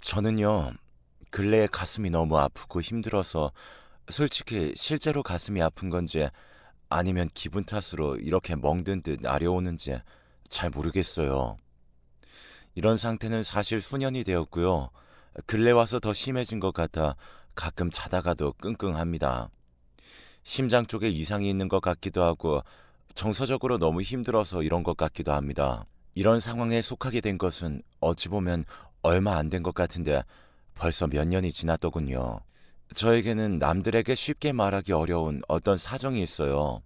저는요, 근래에 가슴이 너무 아프고 힘들어서 솔직히 실제로 가슴이 아픈 건지 아니면 기분 탓으로 이렇게 멍든 듯 나려오는지 잘 모르겠어요. 이런 상태는 사실 수년이 되었고요. 근래 와서 더 심해진 것 같아 가끔 자다가도 끙끙합니다. 심장 쪽에 이상이 있는 것 같기도 하고 정서적으로 너무 힘들어서 이런 것 같기도 합니다. 이런 상황에 속하게 된 것은 어찌 보면 얼마 안 된 것 같은데 벌써 몇 년이 지났더군요. 저에게는 남들에게 쉽게 말하기 어려운 어떤 사정이 있어요.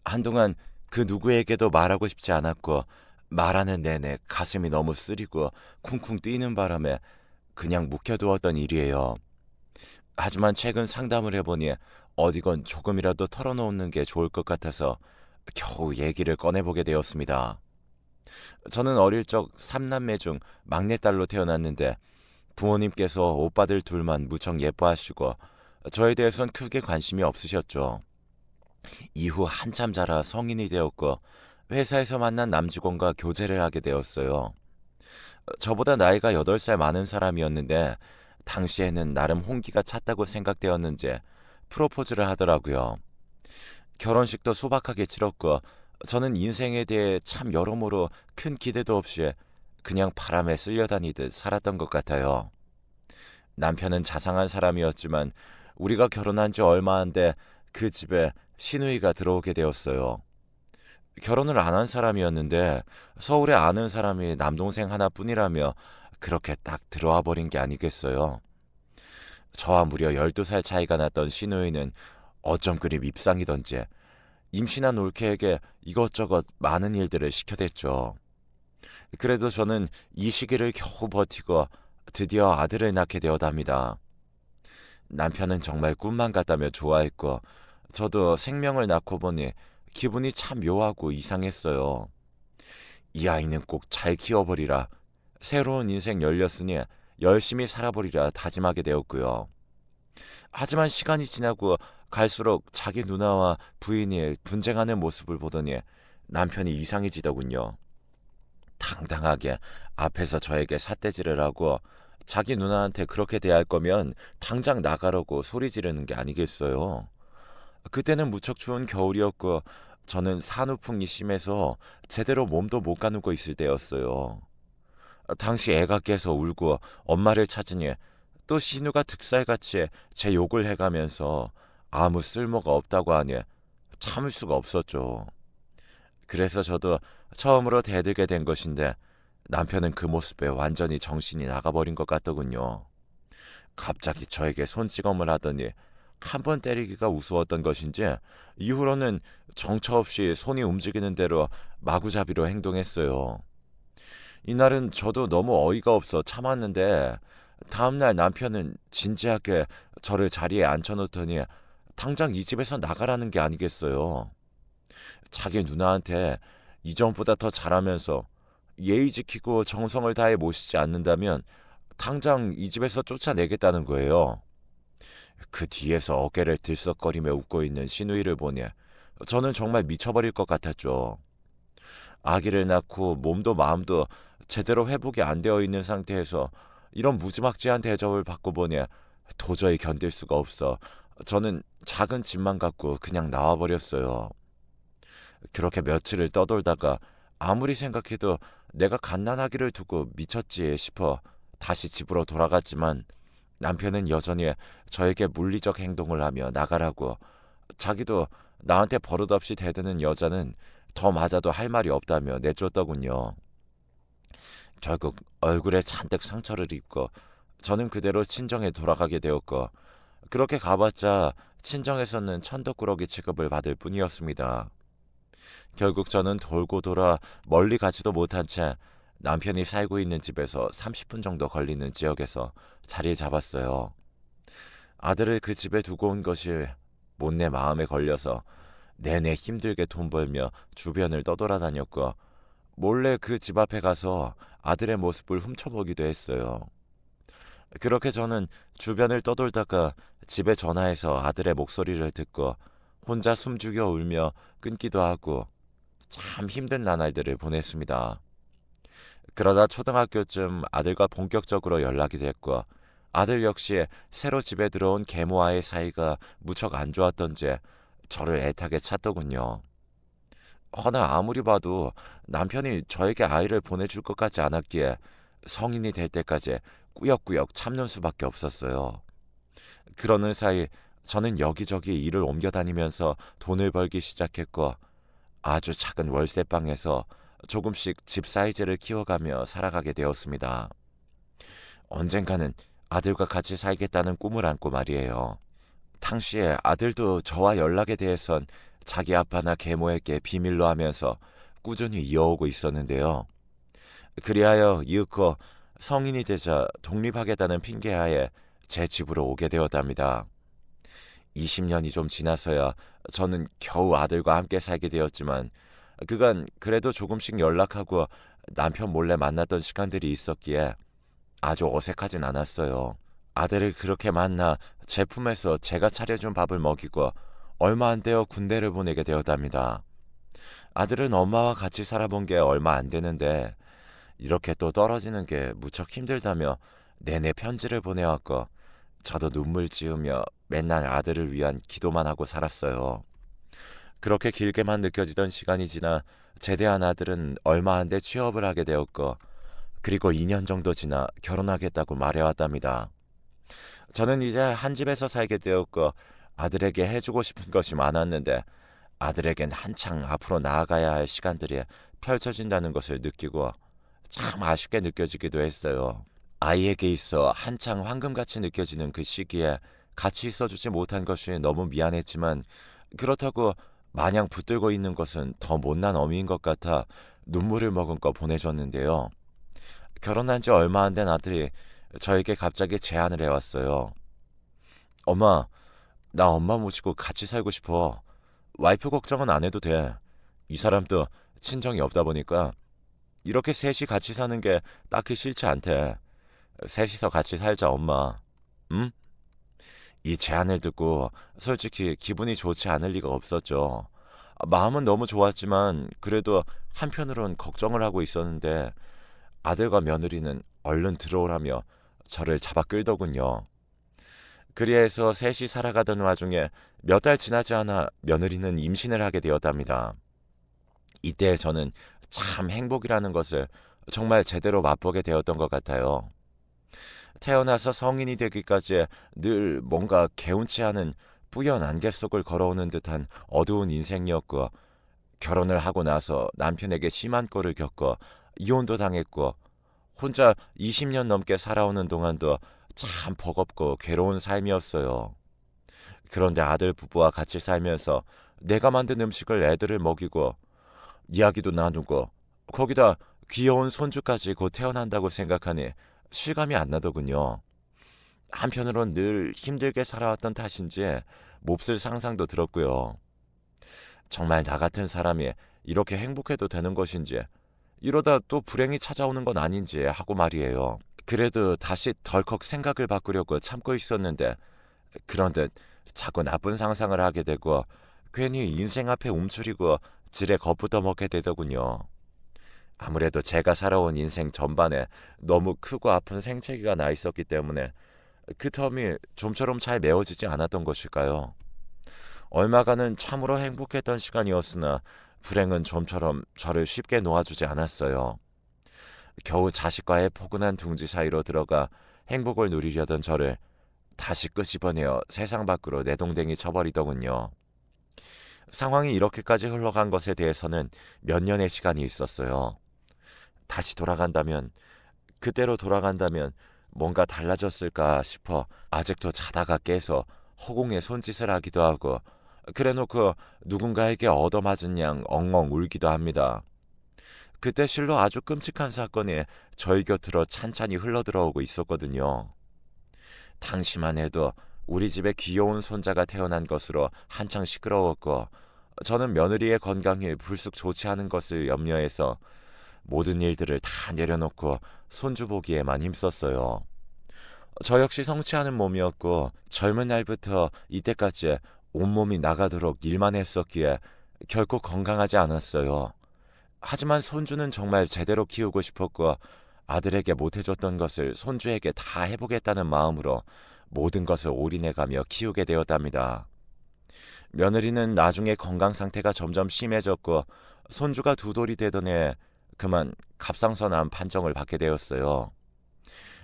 한동안 그 누구에게도 말하고 싶지 않았고 말하는 내내 가슴이 너무 쓰리고 쿵쿵 뛰는 바람에 그냥 묵혀두었던 일이에요. 하지만 최근 상담을 해보니 어디건 조금이라도 털어놓는 게 좋을 것 같아서 겨우 얘기를 꺼내보게 되었습니다. 저는 어릴 적 삼남매 중 막내딸로 태어났는데 부모님께서 오빠들 둘만 무척 예뻐하시고 저에 대해선 크게 관심이 없으셨죠. 이후 한참 자라 성인이 되었고 회사에서 만난 남직원과 교제를 하게 되었어요. 저보다 나이가 8살 많은 사람이었는데 당시에는 나름 홍기가 찼다고 생각되었는지 프로포즈를 하더라고요. 결혼식도 소박하게 치렀고 저는 인생에 대해 참 여러모로 큰 기대도 없이 그냥 바람에 쓸려다니듯 살았던 것 같아요. 남편은 자상한 사람이었지만 우리가 결혼한 지 얼마 안 돼 그 집에 시누이가 들어오게 되었어요. 결혼을 안 한 사람이었는데 서울에 아는 사람이 남동생 하나뿐이라며 그렇게 딱 들어와 버린 게 아니겠어요. 저와 무려 12살 차이가 났던 시누이는 어쩜 그리 밉상이던지 임신한 올케에게 이것저것 많은 일들을 시켜댔죠. 그래도 저는 이 시기를 겨우 버티고 드디어 아들을 낳게 되었답니다. 남편은 정말 꿈만 같다며 좋아했고 저도 생명을 낳고 보니 기분이 참 묘하고 이상했어요. 이 아이는 꼭 잘 키워버리라. 새로운 인생 열렸으니 열심히 살아버리라 다짐하게 되었고요. 하지만 시간이 지나고 갈수록 자기 누나와 부인이 분쟁하는 모습을 보더니 남편이 이상해지더군요. 당당하게 앞에서 저에게 삿대질을 하고 자기 누나한테 그렇게 대할 거면 당장 나가라고 소리 지르는 게 아니겠어요. 그때는 무척 추운 겨울이었고 저는 산후풍이 심해서 제대로 몸도 못 가누고 있을 때였어요. 당시 애가 깨서 울고 엄마를 찾으니 또 신우가 득살같이 제 욕을 해가면서 아무 쓸모가 없다고 하니 참을 수가 없었죠. 그래서 저도 처음으로 대들게 된 것인데 남편은 그 모습에 완전히 정신이 나가버린 것 같더군요. 갑자기 저에게 손찌검을 하더니 한 번 때리기가 우스웠던 것인지 이후로는 정처 없이 손이 움직이는 대로 마구잡이로 행동했어요. 이날은 저도 너무 어이가 없어 참았는데 다음날 남편은 진지하게 저를 자리에 앉혀놓더니 당장 이 집에서 나가라는 게 아니겠어요. 자기 누나한테 이전보다 더 잘하면서 예의 지키고 정성을 다해 모시지 않는다면 당장 이 집에서 쫓아내겠다는 거예요. 그 뒤에서 어깨를 들썩거리며 웃고 있는 시누이를 보니 저는 정말 미쳐버릴 것 같았죠. 아기를 낳고 몸도 마음도 제대로 회복이 안 되어 있는 상태에서 이런 무지막지한 대접을 받고 보니 도저히 견딜 수가 없어 저는 작은 집만 갖고 그냥 나와버렸어요. 그렇게 며칠을 떠돌다가 아무리 생각해도 내가 갓난아기를 두고 미쳤지 싶어 다시 집으로 돌아갔지만 남편은 여전히 저에게 물리적 행동을 하며 나가라고 자기도 나한테 버릇없이 대드는 여자는 더 맞아도 할 말이 없다며 내쫓더군요. 결국 얼굴에 잔뜩 상처를 입고 저는 그대로 친정에 돌아가게 되었고 그렇게 가봤자 친정에서는 천덕꾸러기 취급을 받을 뿐이었습니다. 결국 저는 돌고 돌아 멀리 가지도 못한 채 남편이 살고 있는 집에서 30분 정도 걸리는 지역에서 자리를 잡았어요. 아들을 그 집에 두고 온 것이 못내 마음에 걸려서 내내 힘들게 돈 벌며 주변을 떠돌아다녔고 몰래 그 집 앞에 가서 아들의 모습을 훔쳐보기도 했어요. 그렇게 저는 주변을 떠돌다가 집에 전화해서 아들의 목소리를 듣고 혼자 숨죽여 울며 끊기도 하고 참 힘든 나날들을 보냈습니다. 그러다 초등학교쯤 아들과 본격적으로 연락이 됐고 아들 역시 새로 집에 들어온 계모와의 사이가 무척 안 좋았던지 저를 애타게 찾더군요. 허나 아무리 봐도 남편이 저에게 아이를 보내줄 것 같지 않았기에 성인이 될 때까지 꾸역꾸역 참는 수밖에 없었어요. 그러는 사이 저는 여기저기 일을 옮겨 다니면서 돈을 벌기 시작했고 아주 작은 월세방에서 조금씩 집 사이즈를 키워가며 살아가게 되었습니다. 언젠가는 아들과 같이 살겠다는 꿈을 안고 말이에요. 당시에 아들도 저와 연락에 대해선 자기 아빠나 계모에게 비밀로 하면서 꾸준히 이어오고 있었는데요. 그리하여 이윽고 성인이 되자 독립하겠다는 핑계하에 제 집으로 오게 되었답니다. 20년이 좀 지나서야 저는 겨우 아들과 함께 살게 되었지만 그간 그래도 조금씩 연락하고 남편 몰래 만났던 시간들이 있었기에 아주 어색하진 않았어요. 아들을 그렇게 만나 제 품에서 제가 차려준 밥을 먹이고 얼마 안 되어 군대를 보내게 되었답니다. 아들은 엄마와 같이 살아본 게 얼마 안 되는데 이렇게 또 떨어지는 게 무척 힘들다며 내내 편지를 보내왔고 저도 눈물 지으며 맨날 아들을 위한 기도만 하고 살았어요. 그렇게 길게만 느껴지던 시간이 지나 제대한 아들은 얼마 안 돼 취업을 하게 되었고 그리고 2년 정도 지나 결혼하겠다고 말해왔답니다. 저는 이제 한 집에서 살게 되었고 아들에게 해주고 싶은 것이 많았는데 아들에겐 한창 앞으로 나아가야 할 시간들이 펼쳐진다는 것을 느끼고 참 아쉽게 느껴지기도 했어요. 아이에게 있어 한창 황금같이 느껴지는 그 시기에 같이 있어주지 못한 것이 너무 미안했지만 그렇다고 마냥 붙들고 있는 것은 더 못난 어미인 것 같아 눈물을 머금고 보내줬는데요. 결혼한 지 얼마 안 된 아들이 저에게 갑자기 제안을 해왔어요. 엄마, 나 엄마 모시고 같이 살고 싶어. 와이프 걱정은 안 해도 돼. 이 사람도 친정이 없다 보니까 이렇게 셋이 같이 사는 게 딱히 싫지 않대. 셋이서 같이 살자, 엄마. 응? 이 제안을 듣고 솔직히 기분이 좋지 않을 리가 없었죠. 마음은 너무 좋았지만 그래도 한편으론 걱정을 하고 있었는데 아들과 며느리는 얼른 들어오라며 저를 잡아 끌더군요. 그리해서 셋이 살아가던 와중에 몇 달 지나지 않아 며느리는 임신을 하게 되었답니다. 이때 저는 참 행복이라는 것을 정말 제대로 맛보게 되었던 것 같아요. 태어나서 성인이 되기까지 늘 뭔가 개운치 않은 뿌연 안개 속을 걸어오는 듯한 어두운 인생이었고 결혼을 하고 나서 남편에게 심한 꼴을 겪어 이혼도 당했고 혼자 20년 넘게 살아오는 동안도 참 버겁고 괴로운 삶이었어요. 그런데 아들 부부와 같이 살면서 내가 만든 음식을 애들을 먹이고 이야기도 나누고 거기다 귀여운 손주까지 곧 태어난다고 생각하니 실감이 안 나더군요. 한편으론 늘 힘들게 살아왔던 탓인지 몹쓸 상상도 들었고요. 정말 나 같은 사람이 이렇게 행복해도 되는 것인지 이러다 또 불행이 찾아오는 건 아닌지 하고 말이에요. 그래도 다시 덜컥 생각을 바꾸려고 참고 있었는데 그런듯 자꾸 나쁜 상상을 하게 되고 괜히 인생 앞에 움츠리고 지레 겁부터 먹게 되더군요. 아무래도 제가 살아온 인생 전반에 너무 크고 아픈 생채기가 나 있었기 때문에 그 텀이 좀처럼 잘 메워지지 않았던 것일까요? 얼마간은 참으로 행복했던 시간이었으나 불행은 좀처럼 저를 쉽게 놓아주지 않았어요. 겨우 자식과의 포근한 둥지 사이로 들어가 행복을 누리려던 저를 다시 끄집어내어 세상 밖으로 내동댕이 쳐버리더군요. 상황이 이렇게까지 흘러간 것에 대해서는 몇 년의 시간이 있었어요. 다시 돌아간다면, 그때로 돌아간다면 뭔가 달라졌을까 싶어 아직도 자다가 깨서 허공에 손짓을 하기도 하고 그래놓고 누군가에게 얻어맞은 양 엉엉 울기도 합니다. 그때 실로 아주 끔찍한 사건이 저희 곁으로 찬찬히 흘러들어오고 있었거든요. 당시만 해도 우리 집에 귀여운 손자가 태어난 것으로 한창 시끄러웠고 저는 며느리의 건강이 불쑥 좋지 않은 것을 염려해서 모든 일들을 다 내려놓고 손주 보기에만 힘썼어요. 저 역시 성취하는 몸이었고 젊은 날부터 이때까지 온몸이 나가도록 일만 했었기에 결코 건강하지 않았어요. 하지만 손주는 정말 제대로 키우고 싶었고 아들에게 못해줬던 것을 손주에게 다 해보겠다는 마음으로 모든 것을 올인해가며 키우게 되었답니다. 며느리는 나중에 건강 상태가 점점 심해졌고 손주가 두 돌이 되던 해 그만 갑상선암 판정을 받게 되었어요.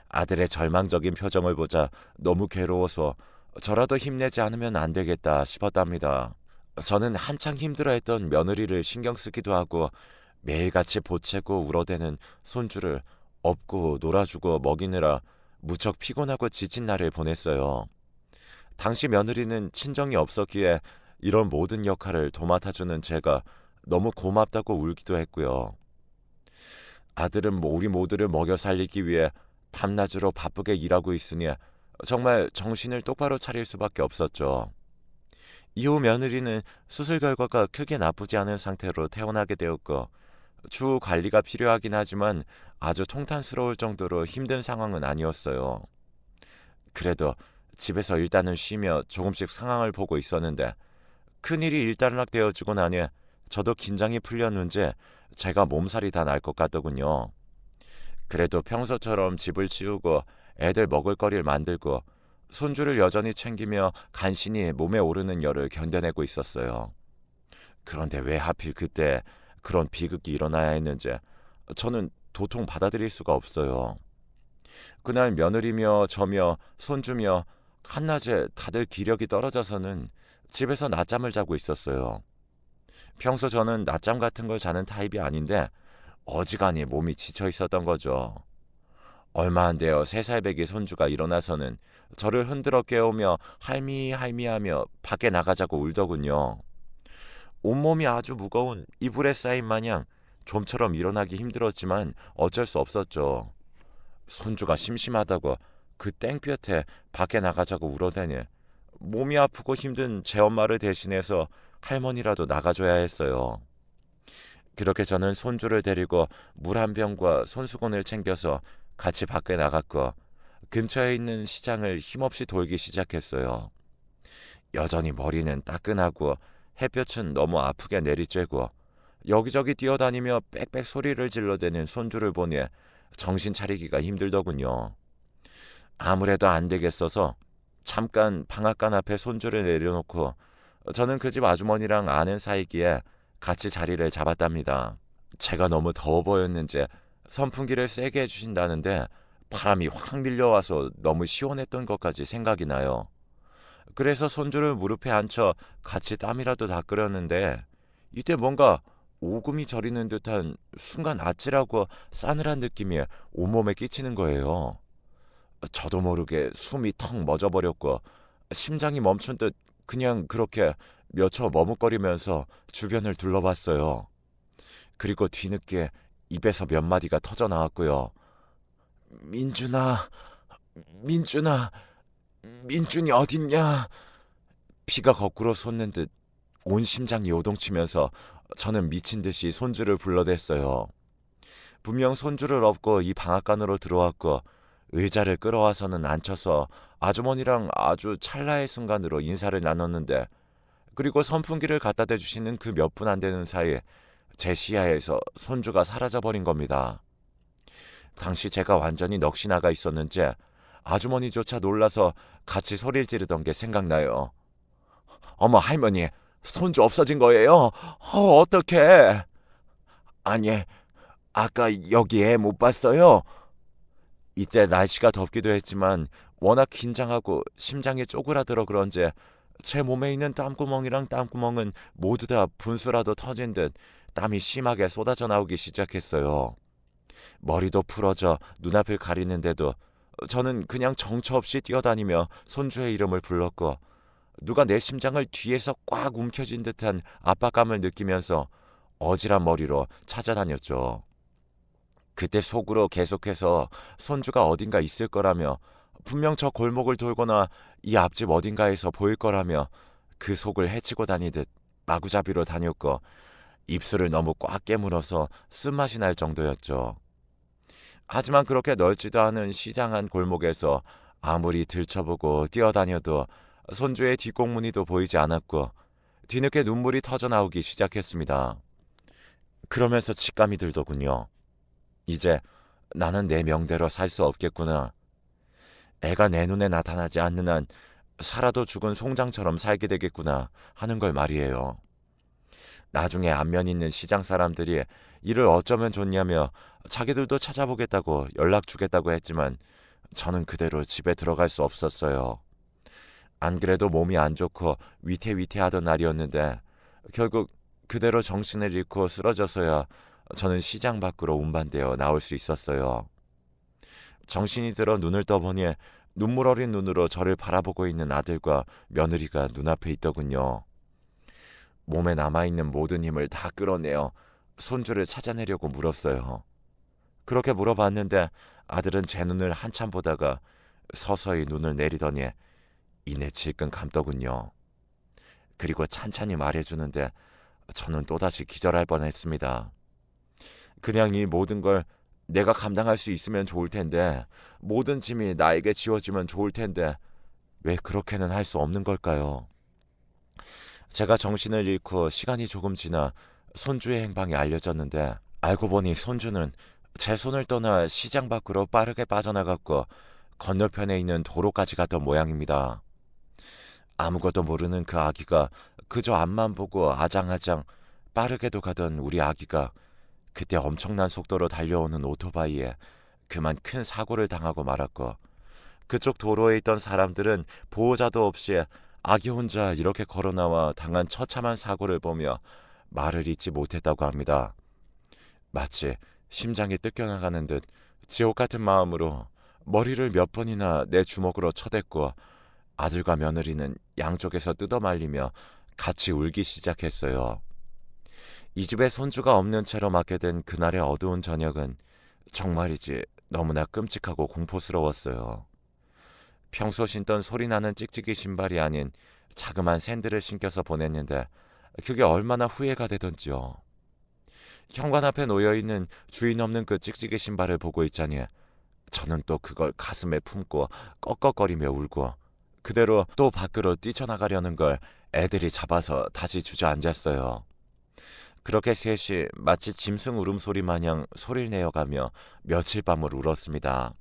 아들의 절망적인 표정을 보자 너무 괴로워서 저라도 힘내지 않으면 안 되겠다 싶었답니다. 저는 한창 힘들어했던 며느리를 신경 쓰기도 하고 매일같이 보채고 울어대는 손주를 업고 놀아주고 먹이느라 무척 피곤하고 지친 날을 보냈어요. 당시 며느리는 친정이 없었기에 이런 모든 역할을 도맡아주는 제가 너무 고맙다고 울기도 했고요. 아들은 우리 모두를 먹여 살리기 위해 밤낮으로 바쁘게 일하고 있으니 정말 정신을 똑바로 차릴 수밖에 없었죠. 이후 며느리는 수술 결과가 크게 나쁘지 않은 상태로 퇴원하게 되었고 추후 관리가 필요하긴 하지만 아주 통탄스러울 정도로 힘든 상황은 아니었어요. 그래도 집에서 일단은 쉬며 조금씩 상황을 보고 있었는데 큰일이 일단락되어지고 나니 저도 긴장이 풀렸는지 제가 몸살이 다 날 것 같더군요. 그래도 평소처럼 집을 치우고 애들 먹을 거리를 만들고 손주를 여전히 챙기며 간신히 몸에 오르는 열을 견뎌내고 있었어요. 그런데 왜 하필 그때 그런 비극이 일어나야 했는지 저는 도통 받아들일 수가 없어요. 그날 며느리며 저며 손주며 한낮에 다들 기력이 떨어져서는 집에서 낮잠을 자고 있었어요. 평소 저는 낮잠 같은 걸 자는 타입이 아닌데 어지간히 몸이 지쳐 있었던 거죠. 얼마 안 되어 3살배기 손주가 일어나서는 저를 흔들어 깨우며 할미 할미 하며 밖에 나가자고 울더군요. 온몸이 아주 무거운 이불에 쌓인 마냥 좀처럼 일어나기 힘들었지만 어쩔 수 없었죠. 손주가 심심하다고 그 땡볕에 밖에 나가자고 울어대니 몸이 아프고 힘든 제 엄마를 대신해서 할머니라도 나가줘야 했어요. 그렇게 저는 손주를 데리고 물 한 병과 손수건을 챙겨서 같이 밖에 나갔고 근처에 있는 시장을 힘없이 돌기 시작했어요. 여전히 머리는 따끈하고 햇볕은 너무 아프게 내리쬐고 여기저기 뛰어다니며 빽빽 소리를 질러대는 손주를 보니 정신 차리기가 힘들더군요. 아무래도 안 되겠어서 잠깐 방앗간 앞에 손주를 내려놓고 저는 그 집 아주머니랑 아는 사이기에 같이 자리를 잡았답니다. 제가 너무 더워 보였는지 선풍기를 세게 해주신다는데 바람이 확 밀려와서 너무 시원했던 것까지 생각이 나요. 그래서 손주를 무릎에 앉혀 같이 땀이라도 닦으려는데 이때 뭔가 오금이 저리는 듯한 순간 아찔하고 싸늘한 느낌이 온몸에 끼치는 거예요. 저도 모르게 숨이 턱 멎어버렸고 심장이 멈춘 듯 그냥 그렇게 몇 초 머뭇거리면서 주변을 둘러봤어요. 그리고 뒤늦게 입에서 몇 마디가 터져 나왔고요. 민준아, 민준아, 민준이 어딨냐? 피가 거꾸로 솟는 듯 온 심장이 요동치면서 저는 미친 듯이 손주를 불러댔어요. 분명 손주를 업고 이 방앗간으로 들어왔고 의자를 끌어와서는 앉혀서 아주머니랑 아주 찰나의 순간으로 인사를 나눴는데 그리고 선풍기를 갖다 대주시는 그 몇 분 안 되는 사이에 제 시야에서 손주가 사라져버린 겁니다. 당시 제가 완전히 넋이 나가 있었는지 아주머니조차 놀라서 같이 소리를 지르던 게 생각나요. 어머 할머니, 손주 없어진 거예요? 어떡해? 아니, 아까 여기 애 못 봤어요? 이때 날씨가 덥기도 했지만 워낙 긴장하고 심장이 쪼그라들어 그런지 제 몸에 있는 땀구멍이랑 땀구멍은 모두 다 분수라도 터진 듯 땀이 심하게 쏟아져 나오기 시작했어요. 머리도 풀어져 눈앞을 가리는데도 저는 그냥 정처 없이 뛰어다니며 손주의 이름을 불렀고 누가 내 심장을 뒤에서 꽉 움켜쥔 듯한 압박감을 느끼면서 어지란 머리로 찾아다녔죠. 그때 속으로 계속해서 손주가 어딘가 있을 거라며 분명 저 골목을 돌거나 이 앞집 어딘가에서 보일 거라며 그 속을 헤치고 다니듯 마구잡이로 다녔고 입술을 너무 꽉 깨물어서 쓴맛이 날 정도였죠. 하지만 그렇게 넓지도 않은 시장 한 골목에서 아무리 들춰보고 뛰어다녀도 손주의 뒷공무니도 보이지 않았고 뒤늦게 눈물이 터져 나오기 시작했습니다. 그러면서 직감이 들더군요. 이제 나는 내 명대로 살 수 없겠구나. 애가 내 눈에 나타나지 않는 한 살아도 죽은 송장처럼 살게 되겠구나 하는 걸 말이에요. 나중에 안면 있는 시장 사람들이 이를 어쩌면 좋냐며 자기들도 찾아보겠다고 연락 주겠다고 했지만 저는 그대로 집에 들어갈 수 없었어요. 안 그래도 몸이 안 좋고 위태위태하던 날이었는데 결국 그대로 정신을 잃고 쓰러져서야 저는 시장 밖으로 운반되어 나올 수 있었어요. 정신이 들어 눈을 떠보니 눈물 어린 눈으로 저를 바라보고 있는 아들과 며느리가 눈앞에 있더군요. 몸에 남아있는 모든 힘을 다 끌어내어 손주를 찾아내려고 물었어요. 그렇게 물어봤는데 아들은 제 눈을 한참 보다가 서서히 눈을 내리더니 이내 질끈 감더군요. 그리고 찬찬히 말해주는데 저는 또다시 기절할 뻔했습니다. 그냥 이 모든 걸 내가 감당할 수 있으면 좋을 텐데, 모든 짐이 나에게 지워지면 좋을 텐데 왜 그렇게는 할 수 없는 걸까요? 제가 정신을 잃고 시간이 조금 지나 손주의 행방이 알려졌는데 알고 보니 손주는 제 손을 떠나 시장 밖으로 빠르게 빠져나갔고 건너편에 있는 도로까지 갔던 모양입니다. 아무것도 모르는 그 아기가 그저 앞만 보고 아장아장 빠르게도 가던 우리 아기가 그때 엄청난 속도로 달려오는 오토바이에 그만 큰 사고를 당하고 말았고 그쪽 도로에 있던 사람들은 보호자도 없이 아기 혼자 이렇게 걸어나와 당한 처참한 사고를 보며 말을 잇지 못했다고 합니다. 마치 심장이 뜯겨나가는 듯 지옥 같은 마음으로 머리를 몇 번이나 내 주먹으로 쳐댔고 아들과 며느리는 양쪽에서 뜯어말리며 같이 울기 시작했어요. 이 집에 손주가 없는 채로 맞게 된 그날의 어두운 저녁은 정말이지 너무나 끔찍하고 공포스러웠어요. 평소 신던 소리나는 찍찍이 신발이 아닌 자그만 샌들을 신겨서 보냈는데 그게 얼마나 후회가 되던지요. 현관 앞에 놓여있는 주인 없는 그 찍찍이 신발을 보고 있자니 저는 또 그걸 가슴에 품고 꺽꺽거리며 울고 그대로 또 밖으로 뛰쳐나가려는 걸 애들이 잡아서 다시 주저앉았어요. 그렇게 셋이 마치 짐승 울음소리 마냥 소리를 내어가며 며칠 밤을 울었습니다.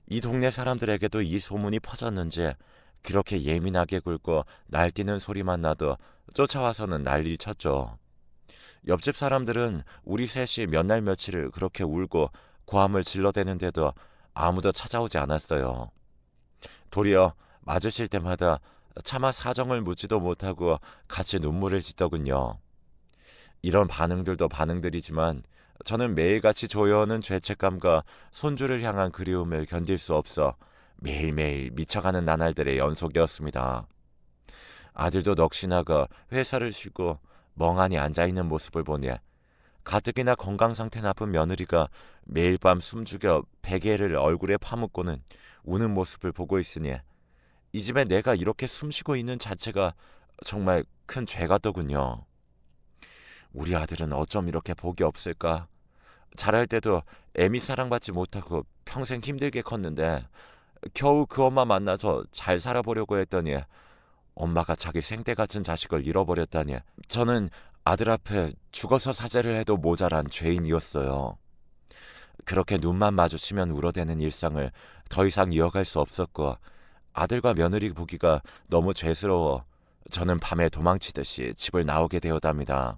이 동네 사람들에게도 이 소문이 퍼졌는지 그렇게 예민하게 굴고 날뛰는 소리만 나도 쫓아와서는 난리 쳤죠. 옆집 사람들은 우리 셋이 몇 날 며칠을 그렇게 울고 고함을 질러대는데도 아무도 찾아오지 않았어요. 도리어 마주칠 때마다 차마 사정을 묻지도 못하고 같이 눈물을 짓더군요. 이런 반응들도 반응들이지만 저는 매일같이 조여오는 죄책감과 손주를 향한 그리움을 견딜 수 없어 매일매일 미쳐가는 나날들의 연속이었습니다. 아들도 넋이 나가 회사를 쉬고 멍하니 앉아있는 모습을 보니 가뜩이나 건강상태 나쁜 며느리가 매일 밤 숨죽여 베개를 얼굴에 파묻고는 우는 모습을 보고 있으니 이 집에 내가 이렇게 숨쉬고 있는 자체가 정말 큰 죄 같더군요. 우리 아들은 어쩜 이렇게 복이 없을까? 자랄 때도 애미 사랑받지 못하고 평생 힘들게 컸는데 겨우 그 엄마 만나서 잘 살아보려고 했더니 엄마가 자기 생때 같은 자식을 잃어버렸다니 저는 아들 앞에 죽어서 사죄를 해도 모자란 죄인이었어요. 그렇게 눈만 마주치면 울어대는 일상을 더 이상 이어갈 수 없었고 아들과 며느리 보기가 너무 죄스러워 저는 밤에 도망치듯이 집을 나오게 되었답니다.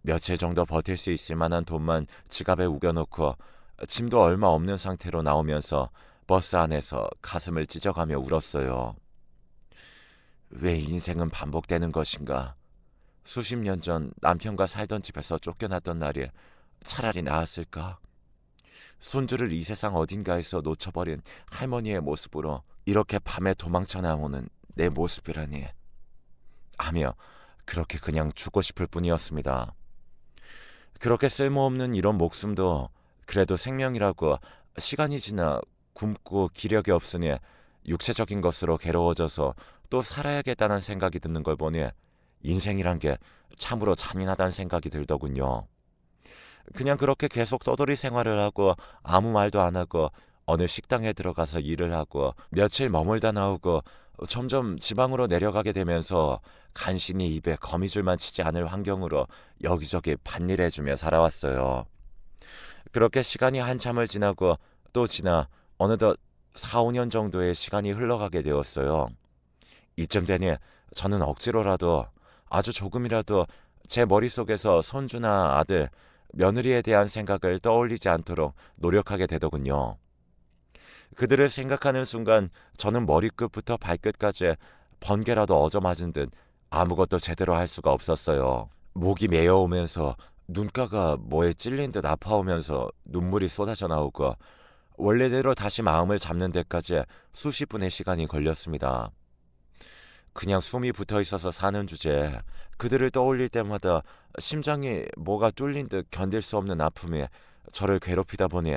며칠 정도 버틸 수 있을 만한 돈만 지갑에 우겨놓고 짐도 얼마 없는 상태로 나오면서 버스 안에서 가슴을 찢어가며 울었어요. 왜 인생은 반복되는 것인가? 수십 년 전 남편과 살던 집에서 쫓겨났던 날이 차라리 나았을까? 손주를 이 세상 어딘가에서 놓쳐버린 할머니의 모습으로 이렇게 밤에 도망쳐 나오는 내 모습이라니 하며 그렇게 그냥 죽고 싶을 뿐이었습니다. 그렇게 쓸모없는 이런 목숨도 그래도 생명이라고 시간이 지나 굶고 기력이 없으니 육체적인 것으로 괴로워져서 또 살아야겠다는 생각이 드는 걸 보니 인생이란 게 참으로 잔인하다는 생각이 들더군요. 그냥 그렇게 계속 떠돌이 생활을 하고 아무 말도 안 하고 어느 식당에 들어가서 일을 하고 며칠 머물다 나오고 점점 지방으로 내려가게 되면서 간신히 입에 거미줄만 치지 않을 환경으로 여기저기 밭일해주며 살아왔어요. 그렇게 시간이 한참을 지나고 또 지나 어느덧 4, 5년 정도의 시간이 흘러가게 되었어요. 이쯤 되니 저는 억지로라도 아주 조금이라도 제 머릿속에서 손주나 아들, 며느리에 대한 생각을 떠올리지 않도록 노력하게 되더군요. 그들을 생각하는 순간 저는 머리끝부터 발끝까지 번개라도 얻어맞은 듯 아무것도 제대로 할 수가 없었어요. 목이 메어오면서 눈가가 뭐에 찔린 듯 아파오면서 눈물이 쏟아져 나오고 원래대로 다시 마음을 잡는 데까지 수십 분의 시간이 걸렸습니다. 그냥 숨이 붙어 있어서 사는 주제에 그들을 떠올릴 때마다 심장이 뭐가 뚫린 듯 견딜 수 없는 아픔이 저를 괴롭히다 보니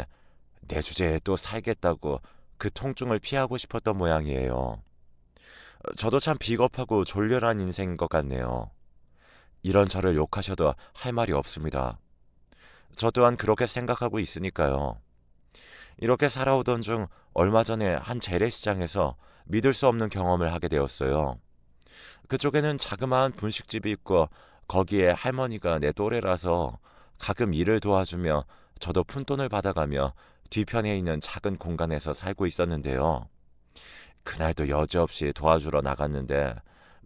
내 주제에 또 살겠다고 그 통증을 피하고 싶었던 모양이에요. 저도 참 비겁하고 졸렬한 인생인 것 같네요. 이런 저를 욕하셔도 할 말이 없습니다. 저 또한 그렇게 생각하고 있으니까요. 이렇게 살아오던 중 얼마 전에 한 재래시장에서 믿을 수 없는 경험을 하게 되었어요. 그쪽에는 자그마한 분식집이 있고 거기에 할머니가 내 또래라서 가끔 일을 도와주며 저도 푼돈을 받아가며 뒤편에 있는 작은 공간에서 살고 있었는데요. 그날도 여지없이 도와주러 나갔는데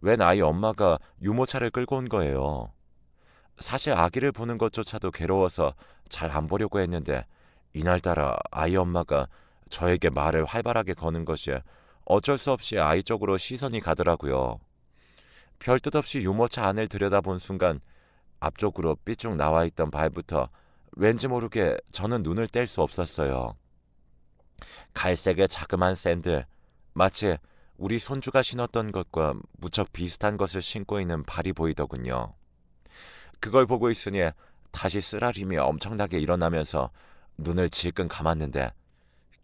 웬 아이 엄마가 유모차를 끌고 온 거예요. 사실 아기를 보는 것조차도 괴로워서 잘 안 보려고 했는데 이날따라 아이 엄마가 저에게 말을 활발하게 거는 것이 어쩔 수 없이 아이 쪽으로 시선이 가더라고요. 별뜻 없이 유모차 안을 들여다본 순간 앞쪽으로 삐쭉 나와 있던 발부터 왠지 모르게 저는 눈을 뗄 수 없었어요. 갈색의 자그만 샌들, 마치 우리 손주가 신었던 것과 무척 비슷한 것을 신고 있는 발이 보이더군요. 그걸 보고 있으니 다시 쓰라림이 엄청나게 일어나면서 눈을 질끈 감았는데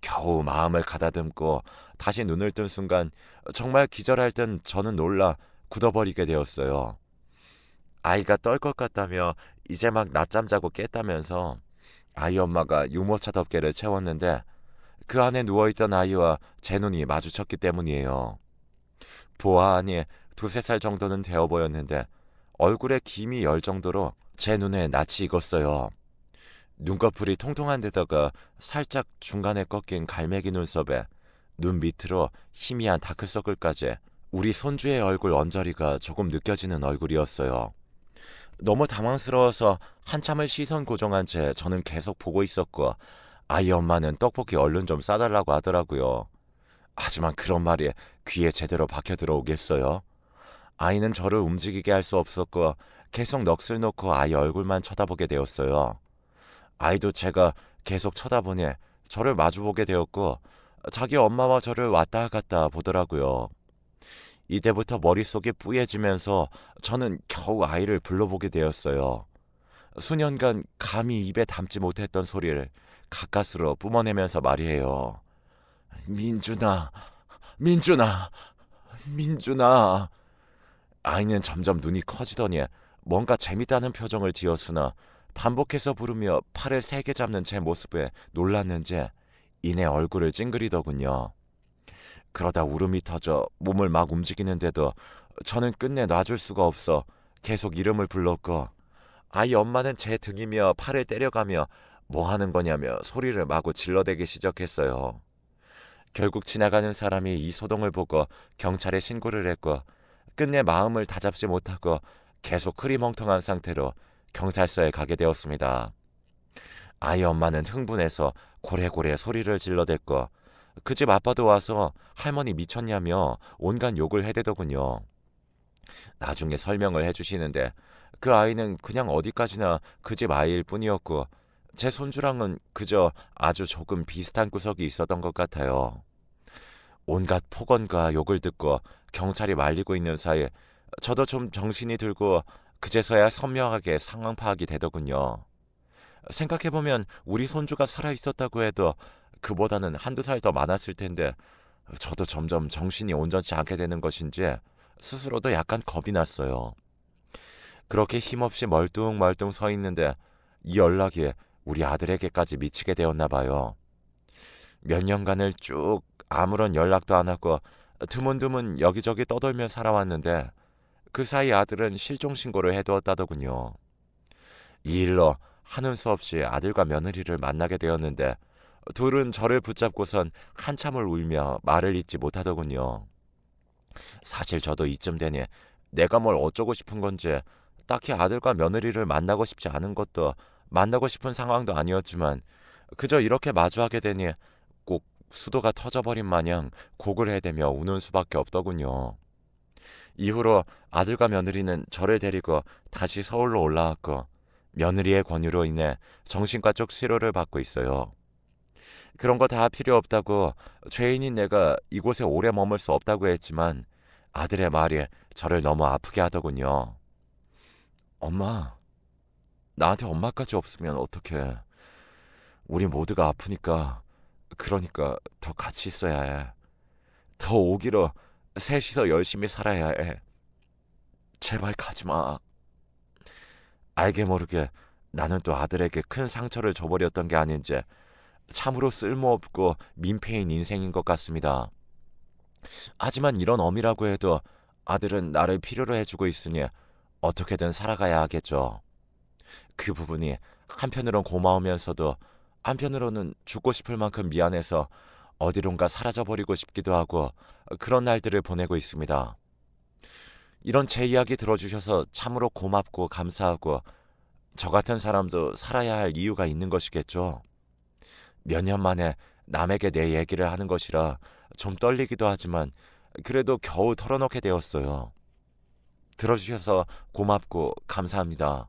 겨우 마음을 가다듬고 다시 눈을 뜬 순간 정말 기절할 듯 저는 놀라 굳어버리게 되었어요. 아이가 떨 것 같다며 이제 막 낮잠 자고 깼다면서 아이 엄마가 유모차 덮개를 채웠는데 그 안에 누워있던 아이와 제 눈이 마주쳤기 때문이에요. 보아하니 2~3살 정도는 되어 보였는데 얼굴에 김이 열 정도로 제 눈에 낯이 익었어요. 눈꺼풀이 통통한 데다가 살짝 중간에 꺾인 갈매기 눈썹에 눈 밑으로 희미한 다크서클까지 우리 손주의 얼굴 언저리가 조금 느껴지는 얼굴이었어요. 너무 당황스러워서 한참을 시선 고정한 채 저는 계속 보고 있었고 아이 엄마는 떡볶이 얼른 좀 싸달라고 하더라고요. 하지만 그런 말이 귀에 제대로 박혀 들어오겠어요? 아이는 저를 움직이게 할 수 없었고 계속 넋을 놓고 아이 얼굴만 쳐다보게 되었어요. 아이도 제가 계속 쳐다보니 저를 마주보게 되었고 자기 엄마와 저를 왔다 갔다 보더라고요. 이때부터 머릿속이 뿌얘지면서 저는 겨우 아이를 불러보게 되었어요. 수년간 감히 입에 담지 못했던 소리를 가까스로 뿜어내면서 말이에요. 민준아, 민준아, 민준아. 아이는 점점 눈이 커지더니 뭔가 재밌다는 표정을 지었으나 반복해서 부르며 팔을 세게 잡는 제 모습에 놀랐는지 이내 얼굴을 찡그리더군요. 그러다 울음이 터져 몸을 막 움직이는데도 저는 끝내 놔줄 수가 없어 계속 이름을 불렀고 아이 엄마는 제 등이며 팔을 때려가며 뭐 하는 거냐며 소리를 마구 질러대기 시작했어요. 결국 지나가는 사람이 이 소동을 보고 경찰에 신고를 했고 끝내 마음을 다잡지 못하고 계속 흐리멍텅한 상태로 경찰서에 가게 되었습니다. 아이 엄마는 흥분해서 고래고래 소리를 질러댔고 그 집 아빠도 와서 할머니 미쳤냐며 온갖 욕을 해대더군요. 나중에 설명을 해주시는데 그 아이는 그냥 어디까지나 그 집 아이일 뿐이었고 제 손주랑은 그저 아주 조금 비슷한 구석이 있었던 것 같아요. 온갖 폭언과 욕을 듣고 경찰이 말리고 있는 사이에 저도 좀 정신이 들고 그제서야 선명하게 상황 파악이 되더군요. 생각해보면 우리 손주가 살아있었다고 해도 그보다는 1~2살 더 많았을 텐데 저도 점점 정신이 온전치 않게 되는 것인지 스스로도 약간 겁이 났어요. 그렇게 힘없이 멀뚱멀뚱 서 있는데 이 연락이 우리 아들에게까지 미치게 되었나 봐요. 몇 년간을 쭉 아무런 연락도 안 하고 드문드문 여기저기 떠돌며 살아왔는데 그 사이 아들은 실종 신고를 해두었다더군요. 이 일로 하는 수 없이 아들과 며느리를 만나게 되었는데 둘은 저를 붙잡고선 한참을 울며 말을 잇지 못하더군요. 사실 저도 이쯤 되니 내가 뭘 어쩌고 싶은 건지 딱히 아들과 며느리를 만나고 싶지 않은 것도 만나고 싶은 상황도 아니었지만 그저 이렇게 마주하게 되니 꼭 수도가 터져버린 마냥 곡을 해대며 우는 수밖에 없더군요. 이후로 아들과 며느리는 저를 데리고 다시 서울로 올라왔고 며느리의 권유로 인해 정신과 쪽 치료를 받고 있어요. 그런 거 다 필요 없다고 죄인인 내가 이곳에 오래 머물 수 없다고 했지만 아들의 말이 저를 너무 아프게 하더군요. 엄마, 나한테 엄마까지 없으면 어떡해. 우리 모두가 아프니까 그러니까 더 같이 있어야 해. 더 오기로 셋이서 열심히 살아야 해. 제발 가지 마. 알게 모르게 나는 또 아들에게 큰 상처를 줘버렸던 게 아닌지 참으로 쓸모없고 민폐인 인생인 것 같습니다. 하지만 이런 엄이라고 해도 아들은 나를 필요로 해주고 있으니 어떻게든 살아가야 하겠죠. 그 부분이 한편으론 고마우면서도 한편으로는 죽고 싶을 만큼 미안해서 어디론가 사라져버리고 싶기도 하고 그런 날들을 보내고 있습니다. 이런 제 이야기 들어주셔서 참으로 고맙고 감사하고 저 같은 사람도 살아야 할 이유가 있는 것이겠죠. 몇 년 만에 남에게 내 얘기를 하는 것이라 좀 떨리기도 하지만 그래도 겨우 털어놓게 되었어요. 들어주셔서 고맙고 감사합니다.